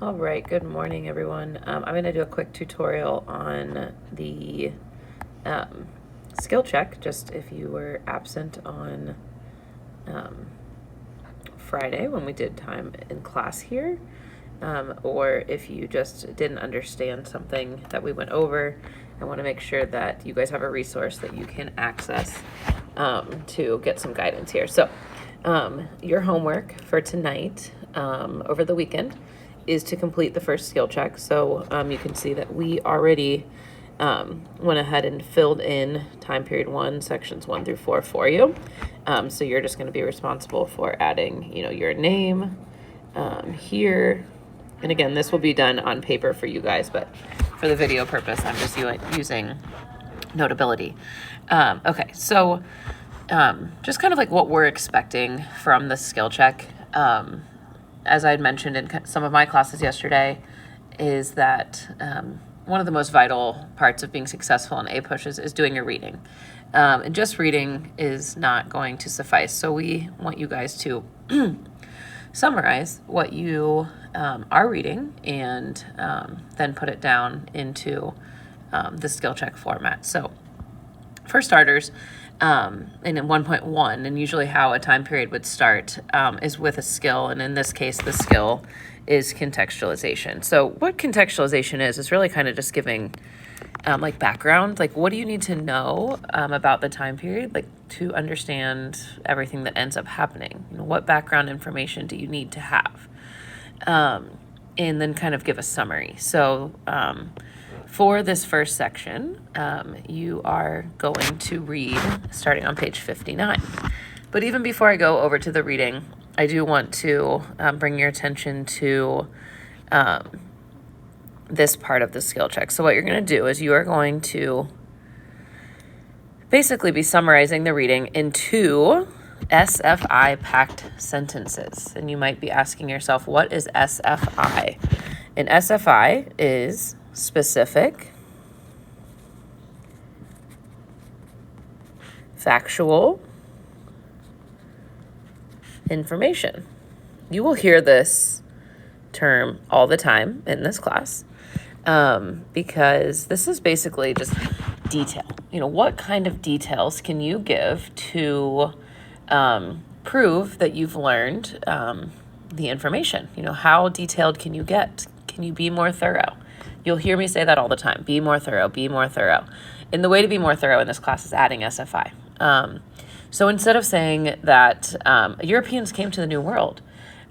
All right, good morning, everyone. I'm going to do a quick tutorial on the skill check, just if you were absent on Friday when we did time in class here, or if you just didn't understand something that we went over. I want to make sure that you guys have a resource that you can access to get some guidance here. So your homework for tonight, over the weekend, is to complete the first skill check. So you can see that we already went ahead and filled in time period 1, sections 1 through 4 for you. So you're just going to be responsible for adding, your name here. And again, this will be done on paper for you guys, but for the video purpose, I'm just using Notability. Okay, so just kind of like what we're expecting from the skill check. As I had mentioned in some of my classes yesterday, is that one of the most vital parts of being successful in APUSH is doing your reading. And just reading is not going to suffice. So we want you guys to summarize what you are reading and then put it down into the skill check format. So for starters, and in 1.1, and usually how a time period would start is with a skill, and in this case, the skill is contextualization. So what contextualization is really kind of just giving like background, like what do you need to know about the time period, like to understand everything that ends up happening? What background information do you need to have? And then kind of give a summary. So for this first section, you are going to read starting on page 59. But even before I go over to the reading, I do want to bring your attention to this part of the skill check. So what you're going to do is you are going to basically be summarizing the reading in 2 SFI packed sentences. And you might be asking yourself, what is SFI? And SFI is specific, factual information. You will hear this term all the time in this class because this is basically just detail. What kind of details can you give to prove that you've learned the information? How detailed can you get? Can you be more thorough? You'll hear me say that all the time. Be more thorough, be more thorough. And the way to be more thorough in this class is adding SFI. So instead of saying that Europeans came to the New World,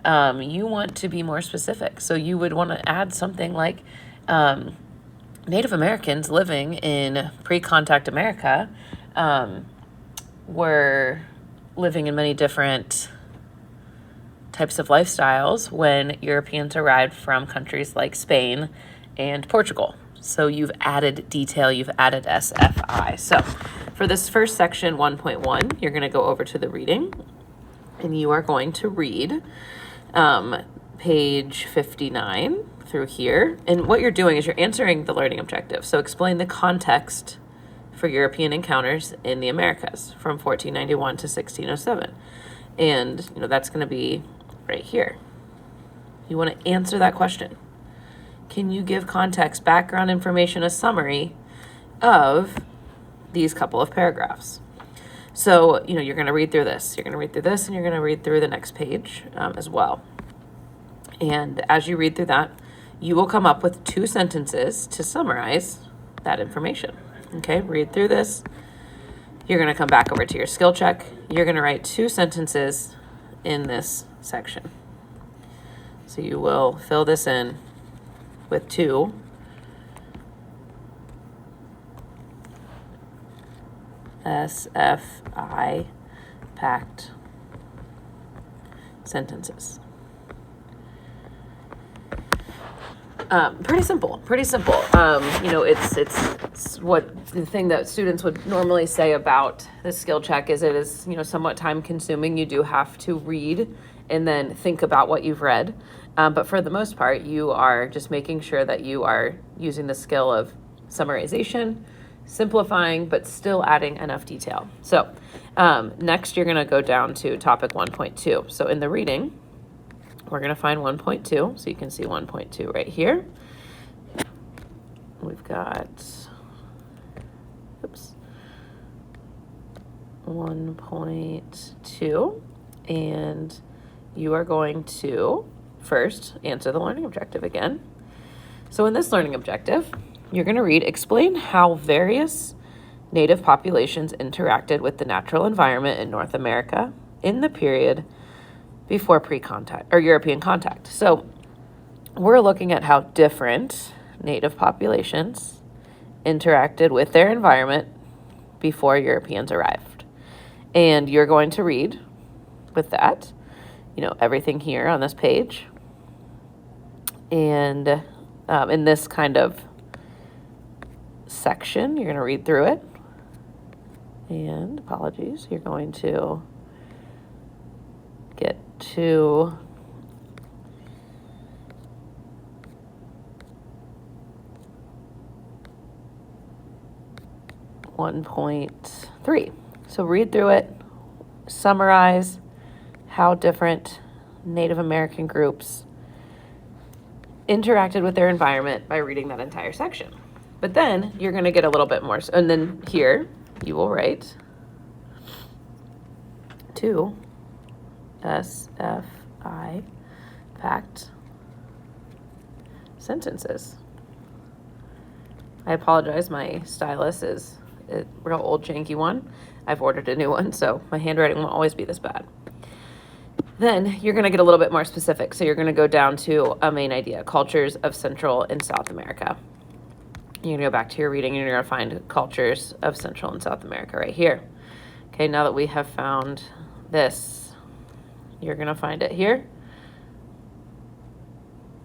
you want to be more specific. So you would want to add something like Native Americans living in pre-contact America were living in many different types of lifestyles when Europeans arrived from countries like Spain and Portugal. So you've added detail, you've added SFI. So for this first section, 1.1, you're going to go over to the reading, and you are going to read page 59 through here. And what you're doing is you're answering the learning objective. So explain the context for European encounters in the Americas from 1491 to 1607. And, that's going to be right here. You want to answer that question. Can you give context, background information, a summary of these couple of paragraphs? So, you're going to read through this. You're going to read through this, and you're going to read through the next page as well. And as you read through that, you will come up with 2 sentences to summarize that information. Okay, read through this. You're going to come back over to your skill check. You're going to write 2 sentences in this section. So you will fill this in with 2 SFI packed sentences. Pretty simple. It's what the thing that students would normally say about the skill check is it is, somewhat time consuming. You do have to read and then think about what you've read. But for the most part, you are just making sure that you are using the skill of summarization, simplifying, but still adding enough detail. So next, you're going to go down to topic 1.2. So in the reading, we're going to find 1.2. So you can see 1.2 right here. We've got, oops, 1.2. And you are going to first answer the learning objective again. So in this learning objective, you're going to read, explain how various native populations interacted with the natural environment in North America in the period before pre-contact or European contact. So we're looking at how different native populations interacted with their environment before Europeans arrived. And you're going to read with that, everything here on this page. And in this kind of section, you're going to read through it. And apologies, you're going to get to .3. So read through it, summarize how different Native American groups interacted with their environment by reading that entire section. But then you're going to get a little bit more. And then here you will write 2 SFI packed sentences. I apologize, my stylus is a real old janky one. I've ordered a new one, so my handwriting won't always be this bad. Then you're going to get a little bit more specific. So you're going to go down to a main idea, cultures of Central and South America. You're going to go back to your reading and you're going to find cultures of Central and South America right here. Okay, now that we have found this, you're going to find it here.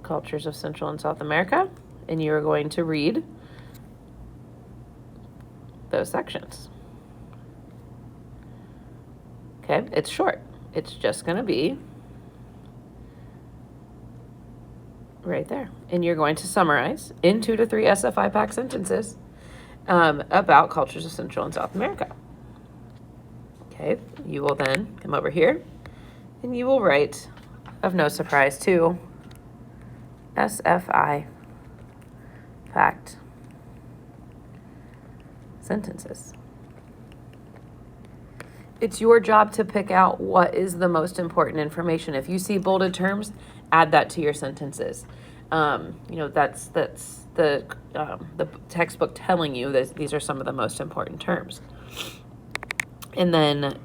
Cultures of Central and South America. And you are going to read those sections. Okay, it's short. It's just going to be right there. And you're going to summarize in 2 to 3 SFI pack sentences about cultures of Central and South America. Okay, you will then come over here and you will write, of no surprise, 2 SFI packed sentences. It's your job to pick out what is the most important information. If you see bolded terms, add that to your sentences. That's the textbook telling you that these are some of the most important terms. And then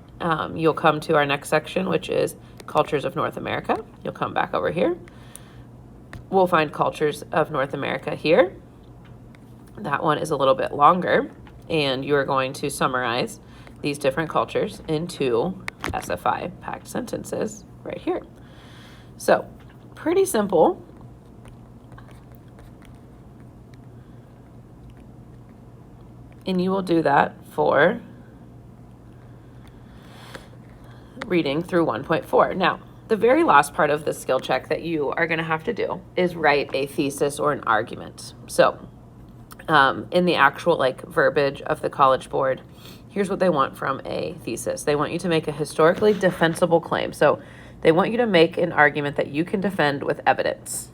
you'll come to our next section, which is cultures of North America. You'll come back over here. We'll find cultures of North America here. That one is a little bit longer, and you're going to summarize these different cultures into SFI packed sentences right here. So pretty simple. And you will do that for reading through 1.4. Now, the very last part of the skill check that you are going to have to do is write a thesis or an argument. So in the actual verbiage of the College Board, here's what they want from a thesis. They want you to make a historically defensible claim. So they want you to make an argument that you can defend with evidence.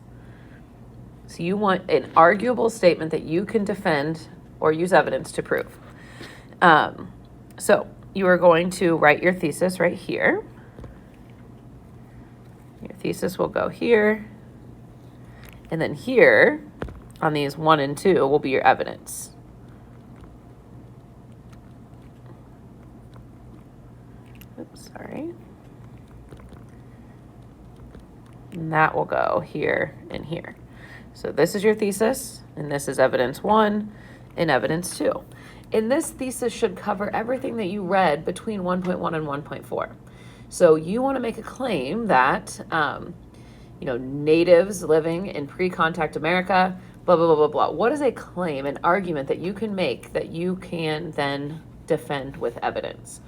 So you want an arguable statement that you can defend or use evidence to prove. So you are going to write your thesis right here. Your thesis will go here. And then here on these 1 and 2 will be your evidence. Oops, sorry. And that will go here and here. So this is your thesis, and this is evidence 1 and evidence 2. And this thesis should cover everything that you read between 1.1 and 1.4. So you want to make a claim that, natives living in pre-contact America, blah, blah, blah, blah, blah. What is a claim, an argument that you can make that you can then defend with evidence?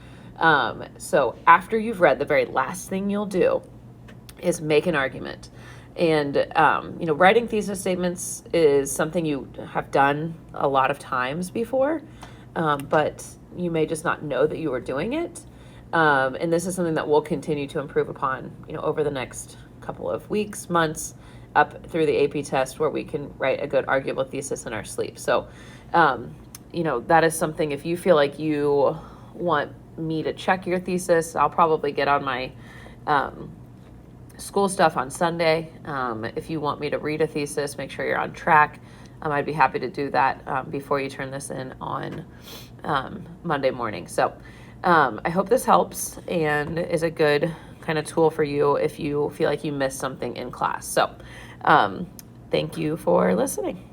So after you've read, the very last thing you'll do is make an argument. And, writing thesis statements is something you have done a lot of times before, but you may just not know that you were doing it. And this is something that we'll continue to improve upon, over the next couple of weeks, months, up through the AP test where we can write a good arguable thesis in our sleep. So, that is something, if you feel like you want me to check your thesis, I'll probably get on my school stuff on Sunday. If you want me to read a thesis, make sure you're on track. I'd be happy to do that before you turn this in on Monday morning. So I hope this helps and is a good kind of tool for you if you feel like you missed something in class. So thank you for listening.